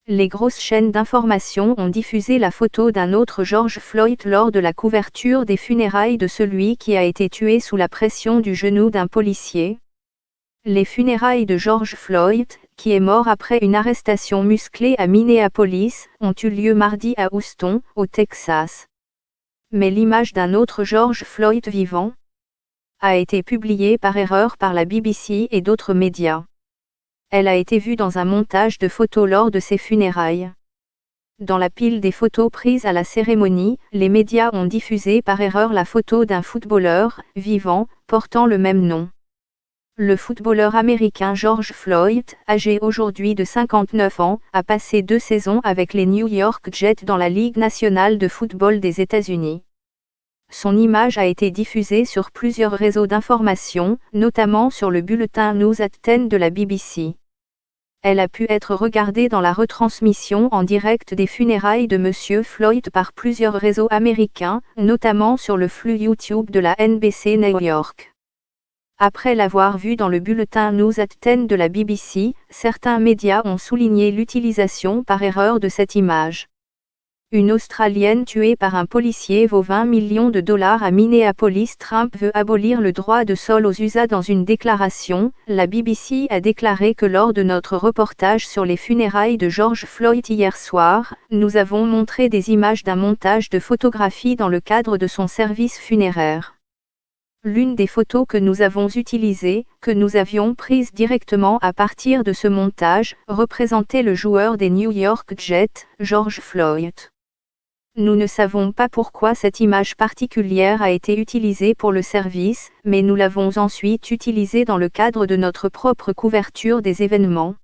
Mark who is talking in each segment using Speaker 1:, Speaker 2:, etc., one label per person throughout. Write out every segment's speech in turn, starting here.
Speaker 1: Les grosses chaînes d'information ont diffusé la photo d'un autre George Floyd lors de la couverture des funérailles de celui qui a été tué sous la pression du genou d'un policier. Les funérailles de George Floyd, qui est mort après une arrestation musclée à Minneapolis, ont eu lieu mardi à Houston, au Texas. Mais l'image d'un autre George Floyd vivant a été publiée par erreur par la BBC et d'autres médias. Elle a été vue dans un montage de photos lors de ses funérailles. Dans la pile des photos prises à la cérémonie, les médias ont diffusé par erreur la photo d'un footballeur, vivant, portant le même nom. Le footballeur américain George Floyd, âgé aujourd'hui de 59 ans, a passé 2 saisons avec les New York Jets dans la Ligue nationale de football des États-Unis. Son image a été diffusée sur plusieurs réseaux d'information, notamment sur le bulletin News at 10 de la BBC. Elle a pu être regardée dans la retransmission en direct des funérailles de M. Floyd par plusieurs réseaux américains, notamment sur le flux YouTube de la NBC New York. Après l'avoir vue dans le bulletin News at 10 de la BBC, certains médias ont souligné l'utilisation par erreur de cette image. Une Australienne tuée par un policier vaut 20 millions de dollars à Minneapolis. Trump veut abolir le droit de sol aux USA. Dans une déclaration, la BBC a déclaré que lors de notre reportage sur les funérailles de George Floyd hier soir, nous avons montré des images d'un montage de photographies dans le cadre de son service funéraire. L'une des photos que nous avons utilisées, que nous avions prises directement à partir de ce montage, représentait le joueur des New York Jets, George Floyd. Nous ne savons pas pourquoi cette image particulière a été utilisée pour le service, mais nous l'avons ensuite utilisée dans le cadre de notre propre couverture des événements.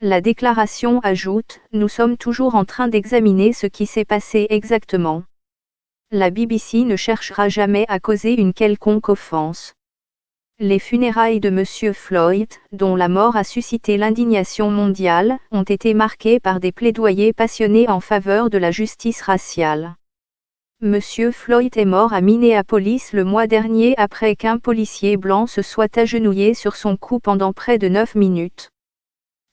Speaker 1: La déclaration ajoute, nous sommes toujours en train d'examiner ce qui s'est passé exactement. La BBC ne cherchera jamais à causer une quelconque offense. Les funérailles de M. Floyd, dont la mort a suscité l'indignation mondiale, ont été marquées par des plaidoyers passionnés en faveur de la justice raciale. M. Floyd est mort à Minneapolis le mois dernier après qu'un policier blanc se soit agenouillé sur son cou pendant près de 9 minutes.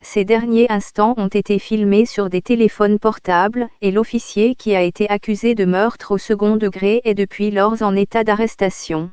Speaker 1: Ces derniers instants ont été filmés sur des téléphones portables, et l'officier qui a été accusé de meurtre au second degré est depuis lors en état d'arrestation.